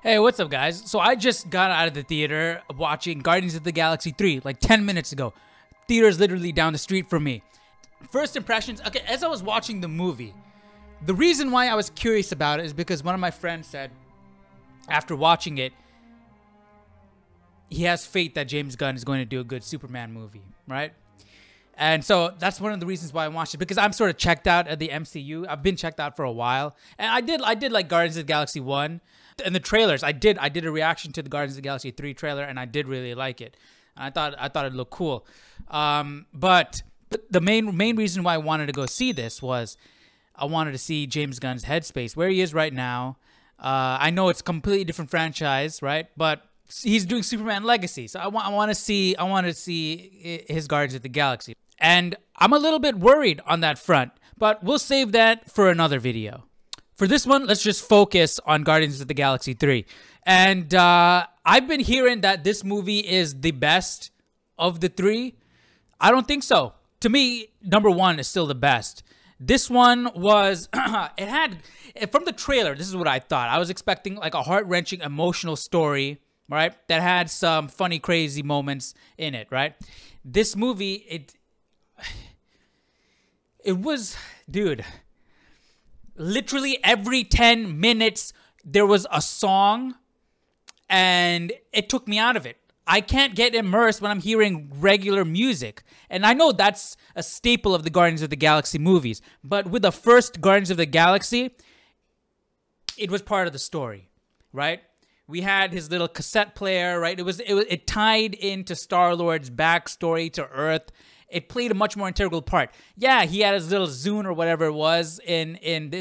Hey, what's up, guys? So I just got out of the theater watching Guardians of the Galaxy 3 like 10 minutes ago. Theater's literally down the street from me. First impressions, okay, as I was watching the movie, the reason why I was curious about it is because one of my friends said, after watching it, he has faith that James Gunn is going to do a good Superman movie, right? And so that's one of the reasons why I watched it, because I'm sort of checked out at the MCU. I've been checked out for a while. And I did like Guardians of the Galaxy 1. And the trailers, I did a reaction to the Guardians of the Galaxy 3 trailer, and I did really like it. And I thought it looked cool. But the main reason why I wanted to go see this was I wanted to see James Gunn's headspace, where he is right now. I know it's a completely different franchise, right? But he's doing Superman Legacy, so I want to see his Guardians of the Galaxy. And I'm a little bit worried on that front, but we'll save that for another video. For this one, let's just focus on Guardians of the Galaxy 3. And I've been hearing that this movie is the best of the three. I don't think so. To me, number one is still the best. This one was, it had, from the trailer, this is what I thought. I was expecting like a heart-wrenching, emotional story, right? That had some funny, crazy moments in it, right? This movie, it was, dude, literally every 10 minutes there was a song, and it took me out of it. I can't get immersed when I'm hearing regular music. And I know that's a staple of the Guardians of the Galaxy movies, but with the first Guardians of the Galaxy, it was part of the story, right? We had his little cassette player, right? It tied into Star-Lord's backstory to Earth. It played a much more integral part. Yeah, he had his little Zune or whatever it was in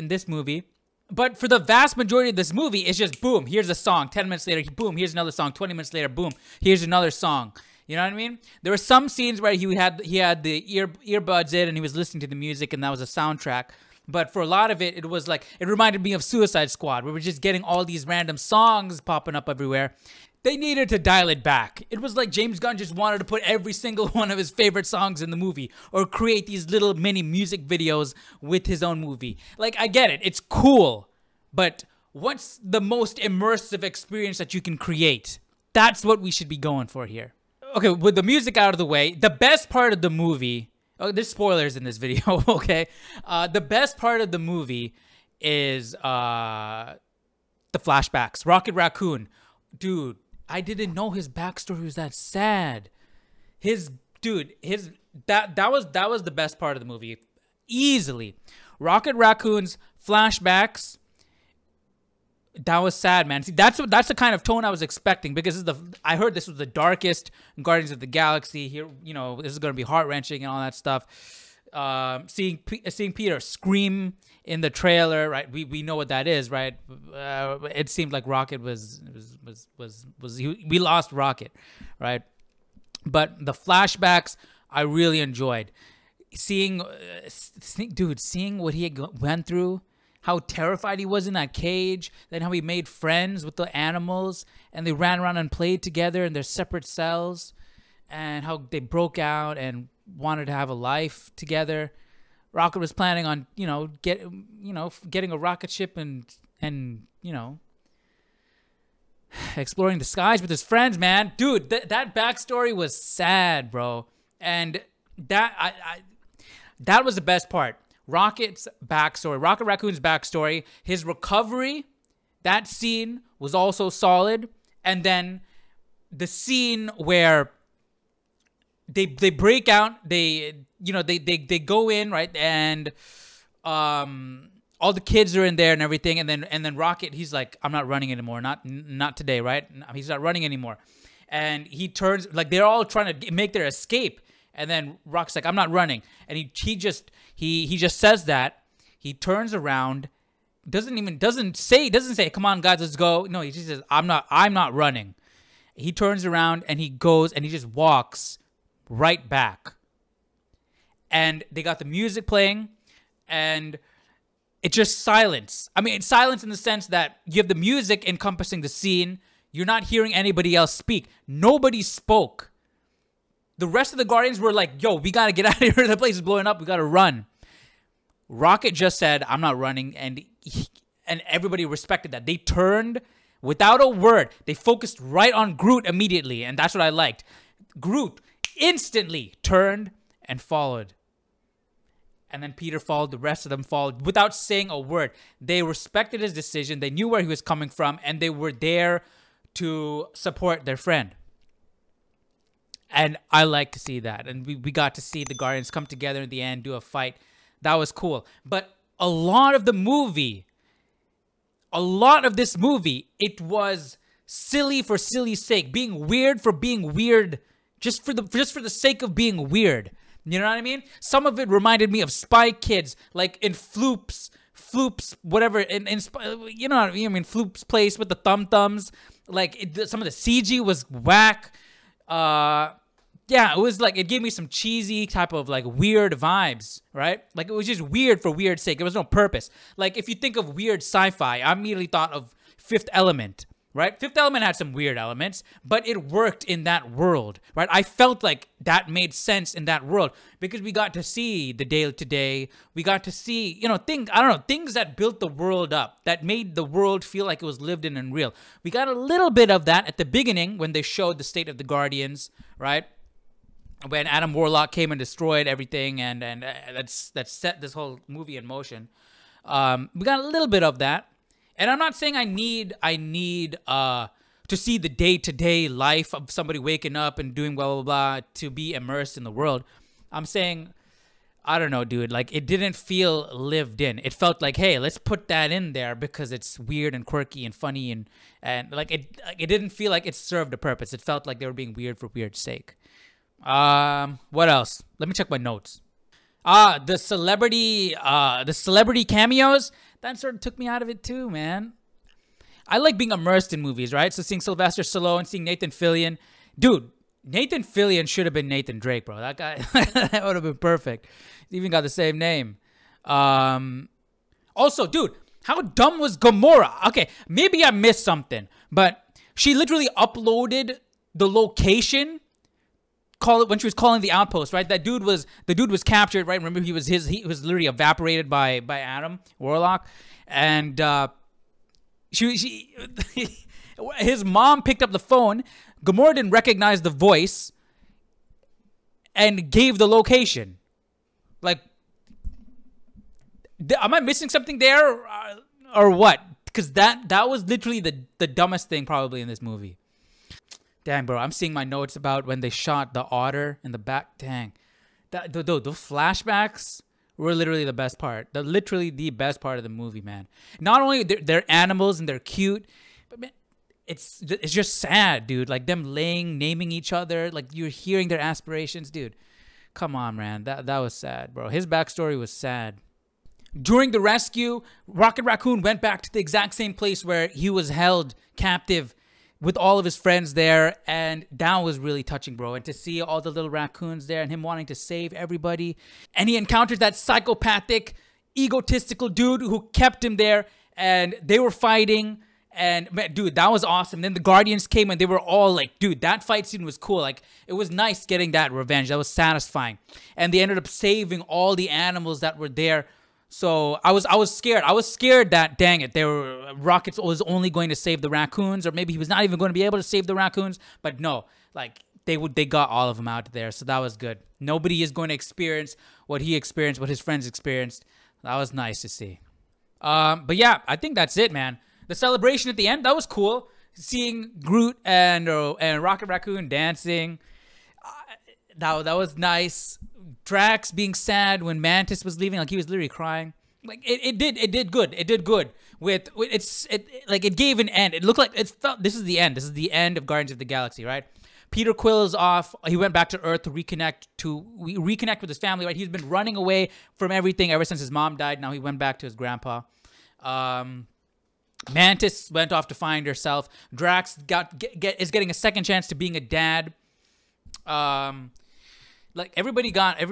this movie. But for the vast majority of this movie, it's just boom, here's a song. 10 minutes later, boom, here's another song. 20 minutes later, boom, here's another song. You know what I mean? There were some scenes where he had the earbuds in and he was listening to the music, and that was a soundtrack. But for a lot of it, it was like, it reminded me of Suicide Squad, where we're just getting all these random songs popping up everywhere. They needed to dial it back. It was like James Gunn just wanted to put every single one of his favorite songs in the movie, or create these little mini music videos with his own movie. Like, I get it. It's cool. But what's the most immersive experience that you can create? That's what we should be going for here. Okay, with the music out of the way, the best part of the movie... Oh, there's spoilers in this video, okay? The best part of the movie is the flashbacks. Rocket Raccoon. Dude, I didn't know his backstory was that sad. That was the best part of the movie. Easily. Rocket Raccoon's flashbacks, that was sad, man. See, that's the kind of tone I was expecting, because I heard this was the darkest Guardians of the Galaxy. Here, you know, this is going to be heart-wrenching and all that stuff. Seeing Peter scream in the trailer, right? We know what that is, right? It seemed like Rocket we lost Rocket, right? But the flashbacks I really enjoyed. Seeing what he went through, how terrified he was in that cage, then how he made friends with the animals, and they ran around and played together in their separate cells, and how they broke out and wanted to have a life together. Rocket was planning on, getting a rocket ship and exploring the skies with his friends, man. Dude, that backstory was sad, bro. And that was the best part. Rocket Raccoon's backstory, his recovery, that scene was also solid. And then the scene where they break out, they go in, right, and all the kids are in there and everything, and then Rocket, he's like, I'm not running anymore, not today, right? He's not running anymore, and he turns, like, they're all trying to make their escape, and then Rocket's like, I'm not running, and he just says that. He turns around, doesn't say, come on guys, let's go. No, he just says, I'm not running. He turns around and he goes and he just walks right back. And they got the music playing, and it's just silence. I mean, it's silence in the sense that you have the music encompassing the scene. You're not hearing anybody else speak. Nobody spoke. The rest of the Guardians were like, yo, we got to get out of here. The place is blowing up. We got to run. Rocket just said, I'm not running. And everybody respected that. They turned without a word. They focused right on Groot immediately, and that's what I liked. Groot instantly turned and followed. And then Peter followed, the rest of them followed without saying a word. They respected his decision. They knew where he was coming from, and they were there to support their friend. And I like to see that. And we got to see the Guardians come together in the end, do a fight. That was cool. But a lot of this movie, it was silly for silly's sake, being weird for being weird, just for the sake of being weird. You know what I mean? Some of it reminded me of Spy Kids, like in Floop's, whatever, in you know what I mean? Floop's place with the thumbs. Like some of the CG was whack. Yeah, it was like, it gave me some cheesy type of like weird vibes, right? Like it was just weird for weird's sake. There was no purpose. Like if you think of weird sci-fi, I immediately thought of Fifth Element, right? Fifth Element had some weird elements, but it worked in that world, right? I felt like that made sense in that world because we got to see the day to day. We got to see, you know, things that built the world up, that made the world feel like it was lived in and real. We got a little bit of that at the beginning when they showed the state of the Guardians, right? When Adam Warlock came and destroyed everything, and that's set this whole movie in motion. We got a little bit of that, and I'm not saying I need to see the day-to-day life of somebody waking up and doing blah blah blah to be immersed in the world. I'm saying, I don't know, dude. Like it didn't feel lived in. It felt like, hey, let's put that in there because it's weird and quirky and funny and like it didn't feel like it served a purpose. It felt like they were being weird for weird's sake. What else? Let me check my notes. The celebrity cameos, that sort of took me out of it too, man. I like being immersed in movies, right? So seeing Sylvester Stallone, seeing Nathan Fillion. Dude, Nathan Fillion should have been Nathan Drake, bro. That guy, that would have been perfect. He even got the same name. Also, dude, how dumb was Gamora? Okay, maybe I missed something, but she literally uploaded the location when she was calling the outpost, right? The dude was captured, right? Remember, he was literally evaporated by Adam Warlock, and his mom picked up the phone. Gamora didn't recognize the voice and gave the location. Like, am I missing something there, or what? Because that was literally the dumbest thing probably in this movie. Dang, bro, I'm seeing my notes about when they shot the otter in the back. Dang. The flashbacks were literally the best part. They're literally the best part of the movie, man. Not only they're animals and they're cute, but man, it's just sad, dude. Like them naming each other. Like you're hearing their aspirations. Dude, come on, man. That was sad, bro. His backstory was sad. During the rescue, Rocket Raccoon went back to the exact same place where he was held captive with all of his friends there, and that was really touching, bro. And to see all the little raccoons there and him wanting to save everybody. And he encountered that psychopathic, egotistical dude who kept him there, and they were fighting. And man, dude, that was awesome. Then the Guardians came and they were all like, dude, that fight scene was cool. Like, it was nice getting that revenge. That was satisfying. And they ended up saving all the animals that were there. So I was scared. I was scared that, dang it, Rocket was only going to save the raccoons, or maybe he was not even going to be able to save the raccoons. But no, like they got all of them out there. So that was good. Nobody is going to experience what he experienced, what his friends experienced. That was nice to see. But yeah, I think that's it, man. The celebration at the end, that was cool. Seeing Groot and Rocket Raccoon dancing, that was nice. Drax being sad when Mantis was leaving, like he was literally crying. Like it did good. It did good with it gave an end. It looked like this is the end. This is the end of Guardians of the Galaxy, right? Peter Quill is off. He went back to Earth to reconnect with his family, right? He's been running away from everything ever since his mom died. Now he went back to his grandpa. Mantis went off to find herself. Drax is getting a second chance to being a dad. Like everybody got a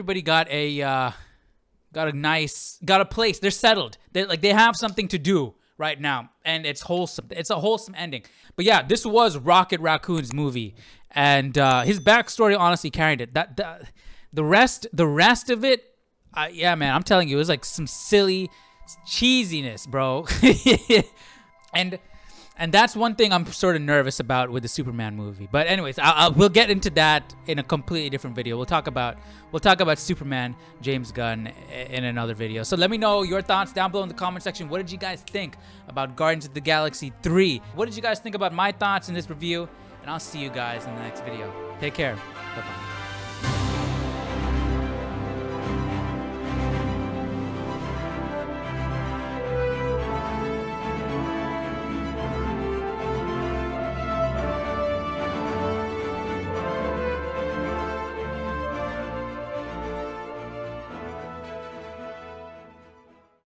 place. They're settled. They have something to do right now, and it's wholesome. It's a wholesome ending. But yeah, this was Rocket Raccoon's movie, and his backstory honestly carried it. The rest of it, yeah, man, I'm telling you, it was like some silly cheesiness, bro. And And that's one thing I'm sort of nervous about with the Superman movie. But anyways, we'll get into that in a completely different video. We'll talk about Superman, James Gunn in another video. So let me know your thoughts down below in the comment section. What did you guys think about Guardians of the Galaxy 3? What did you guys think about my thoughts in this review? And I'll see you guys in the next video. Take care. Bye-bye.